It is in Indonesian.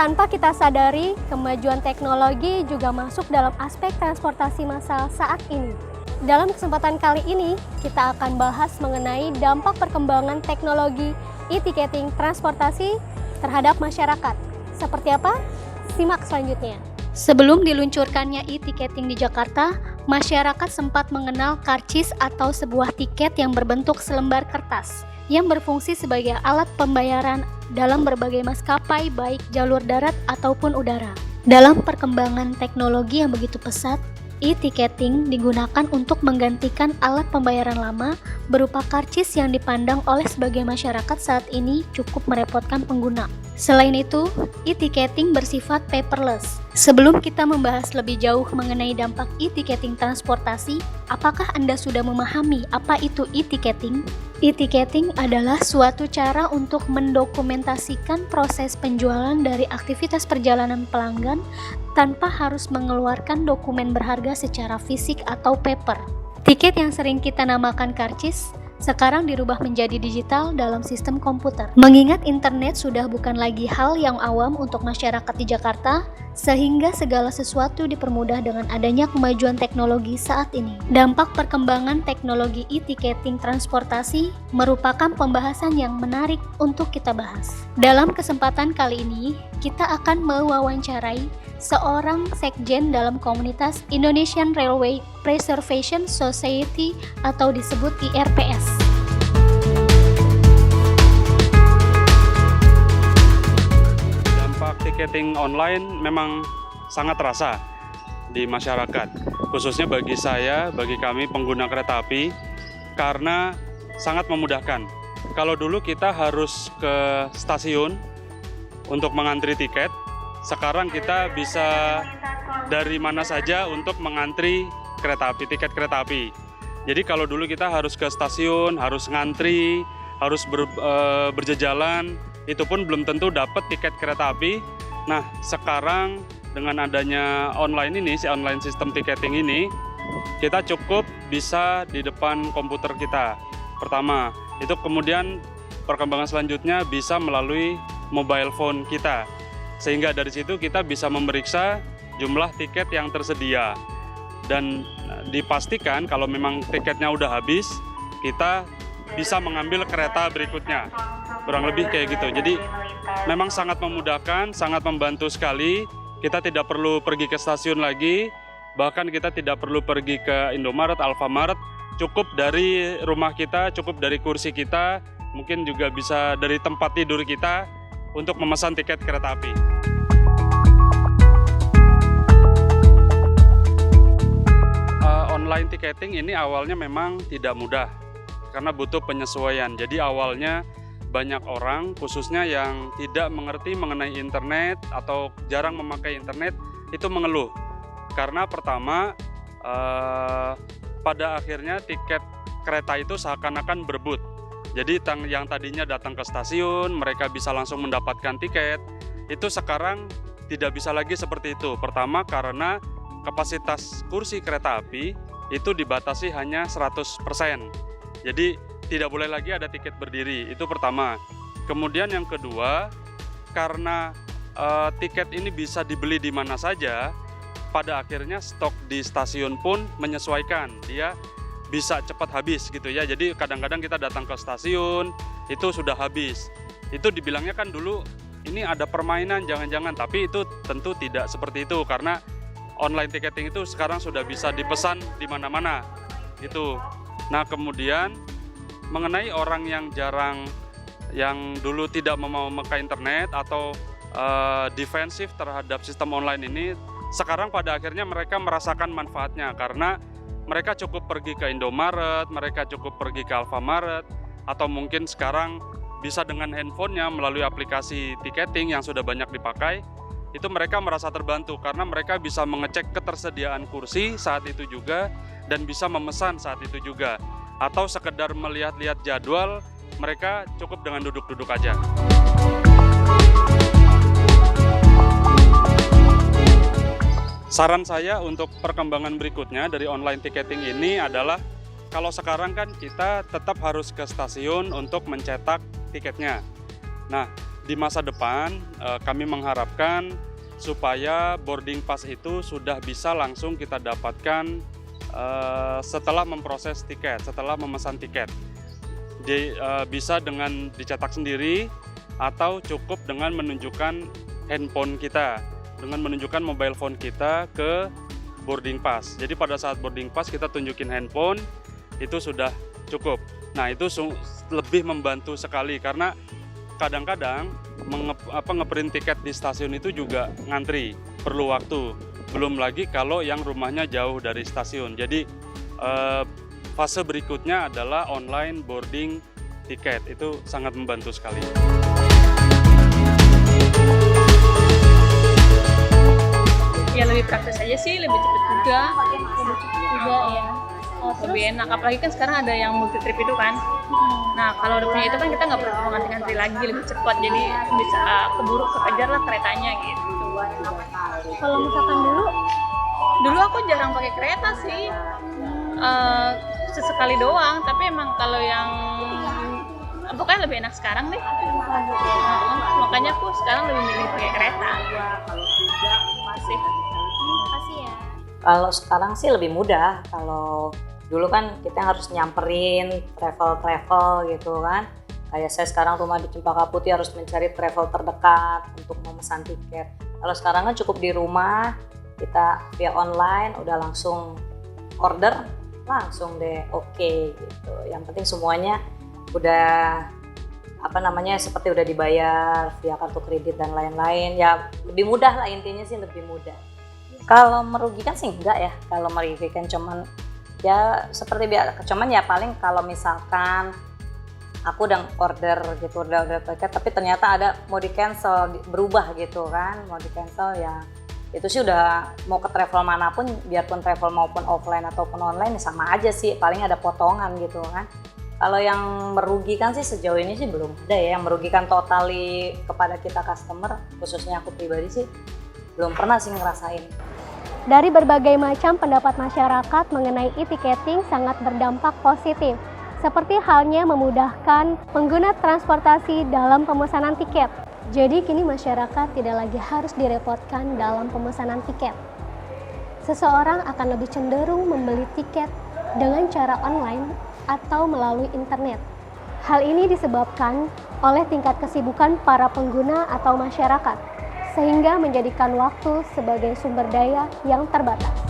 Tanpa kita sadari, kemajuan teknologi juga masuk dalam aspek transportasi massal saat ini. Dalam kesempatan kali ini, kita akan bahas mengenai dampak perkembangan teknologi e-ticketing transportasi terhadap masyarakat. Seperti apa? Simak selanjutnya. Sebelum diluncurkannya e-ticketing di Jakarta, masyarakat sempat mengenal karcis atau sebuah tiket yang berbentuk selembar kertas yang berfungsi sebagai alat pembayaran dalam berbagai maskapai baik jalur darat ataupun udara. Dalam perkembangan teknologi yang begitu pesat, e-ticketing digunakan untuk menggantikan alat pembayaran lama berupa karcis yang dipandang oleh sebagian masyarakat saat ini cukup merepotkan pengguna. Selain itu, e-ticketing bersifat paperless. Sebelum kita membahas lebih jauh mengenai dampak e-ticketing transportasi, apakah Anda sudah memahami apa itu e-ticketing? E-ticketing adalah suatu cara untuk mendokumentasikan proses penjualan dari aktivitas perjalanan pelanggan tanpa harus mengeluarkan dokumen berharga secara fisik atau paper. Tiket yang sering kita namakan karcis sekarang dirubah menjadi digital dalam sistem komputer. Mengingat internet sudah bukan lagi hal yang awam untuk masyarakat di Jakarta, sehingga segala sesuatu dipermudah dengan adanya kemajuan teknologi saat ini. Dampak perkembangan teknologi e-ticketing transportasi merupakan pembahasan yang menarik untuk kita bahas. Dalam kesempatan kali ini, kita akan mewawancarai seorang sekjen dalam komunitas Indonesian Railway Preservation Society atau disebut IRPS. Dampak tiketing online memang sangat terasa di masyarakat, khususnya bagi saya, bagi kami pengguna kereta api, karena sangat memudahkan. Kalau dulu kita harus ke stasiun untuk mengantri tiket, sekarang kita bisa dari mana saja untuk mengantri kereta api, tiket kereta api. Jadi kalau dulu kita harus ke stasiun, harus ngantri, harus berjejalan, itu pun belum tentu dapat tiket kereta api. Nah, sekarang dengan adanya online ini, si online sistem tiketing ini, kita cukup bisa di depan komputer kita. Pertama, itu kemudian perkembangan selanjutnya bisa melalui mobile phone kita. Sehingga dari situ kita bisa memeriksa jumlah tiket yang tersedia. Dan dipastikan kalau memang tiketnya udah habis, kita bisa mengambil kereta berikutnya. Kurang lebih kayak gitu. Jadi memang sangat memudahkan, sangat membantu sekali. Kita tidak perlu pergi ke stasiun lagi, bahkan kita tidak perlu pergi ke Indomaret, Alfamart. Cukup dari rumah kita, cukup dari kursi kita, mungkin juga bisa dari tempat tidur kita untuk memesan tiket kereta api. Online ticketing ini awalnya memang tidak mudah karena butuh penyesuaian. Jadi awalnya banyak orang khususnya yang tidak mengerti mengenai internet atau jarang memakai internet itu mengeluh. Karena pertama pada akhirnya tiket kereta itu seakan-akan berebut. Jadi yang tadinya datang ke stasiun, mereka bisa langsung mendapatkan tiket, itu sekarang tidak bisa lagi seperti itu. Pertama karena kapasitas kursi kereta api itu dibatasi hanya 100%. Jadi tidak boleh lagi ada tiket berdiri, itu pertama. Kemudian yang kedua, karena tiket ini bisa dibeli di mana saja, pada akhirnya stok di stasiun pun menyesuaikan, dia bisa cepat habis gitu ya. Jadi kadang-kadang kita datang ke stasiun itu sudah habis. Itu dibilangnya kan dulu ini ada permainan jangan-jangan, tapi itu tentu tidak seperti itu karena online ticketing itu sekarang sudah bisa dipesan di mana-mana gitu. Nah, kemudian mengenai orang yang yang dulu tidak mau memakai internet atau defensif terhadap sistem online ini, sekarang pada akhirnya mereka merasakan manfaatnya karena mereka cukup pergi ke Indomaret, mereka cukup pergi ke Alfamart, atau mungkin sekarang bisa dengan handphonenya melalui aplikasi tiketing yang sudah banyak dipakai, itu mereka merasa terbantu karena mereka bisa mengecek ketersediaan kursi saat itu juga dan bisa memesan saat itu juga. Atau sekedar melihat-lihat jadwal, mereka cukup dengan duduk-duduk aja. Saran saya untuk perkembangan berikutnya dari online ticketing ini adalah kalau sekarang kan kita tetap harus ke stasiun untuk mencetak tiketnya. Nah, di masa depan kami mengharapkan supaya boarding pass itu sudah bisa langsung kita dapatkan setelah memproses tiket, setelah memesan tiket. Bisa dengan dicetak sendiri atau cukup dengan menunjukkan handphone kita, dengan menunjukkan mobile phone kita ke boarding pass. Jadi pada saat boarding pass kita tunjukin handphone, itu sudah cukup. Nah itu lebih membantu sekali karena kadang-kadang ngeprint tiket di stasiun itu juga ngantri, perlu waktu. Belum lagi kalau yang rumahnya jauh dari stasiun. Jadi fase berikutnya adalah online boarding tiket. Itu sangat membantu sekali. Ya lebih praktis aja sih, lebih cepat juga. Ya. Lebih enak, apalagi kan sekarang ada yang multi trip itu kan. Nah kalau udah punya itu kan kita nggak perlu ngantri-ngantri lagi, lebih cepat, jadi bisa keburu kekejar lah keretanya gitu. Kalau misalkan Dulu aku jarang pakai kereta sih, sesekali doang, tapi emang kalau yang pokoknya lebih enak sekarang deh. Makanya aku sekarang lebih milih pakai kereta. Masih. kasih ya. Kalau sekarang sih lebih mudah. Kalau dulu kan kita harus nyamperin travel gitu kan. Kayak saya sekarang rumah di Cempaka Putih harus mencari travel terdekat untuk memesan tiket. Kalau sekarang kan cukup di rumah, kita via online udah langsung order, langsung deh oke gitu. Yang penting semuanya udah seperti udah dibayar via kartu kredit dan lain-lain. Ya lebih mudah lah, intinya sih lebih mudah. Kalau merugikan sih enggak ya. Kalau merugikan cuman ya seperti biasa, cuman ya paling kalau misalkan aku udah order gitu, udah tiket tapi ternyata ada mau di cancel, berubah gitu kan, mau di cancel ya itu sih udah mau ke travel manapun, biarpun travel maupun offline ataupun online sama aja sih, paling ada potongan gitu kan. Kalau yang merugikan sih sejauh ini sih belum ada ya, yang merugikan totally kepada kita customer, khususnya aku pribadi sih belum pernah sih ngerasain. Dari berbagai macam pendapat masyarakat mengenai e-ticketing sangat berdampak positif, seperti halnya memudahkan pengguna transportasi dalam pemesanan tiket. Jadi kini masyarakat tidak lagi harus direpotkan dalam pemesanan tiket. Seseorang akan lebih cenderung membeli tiket dengan cara online atau melalui internet. Hal ini disebabkan oleh tingkat kesibukan para pengguna atau masyarakat, sehingga menjadikan waktu sebagai sumber daya yang terbatas.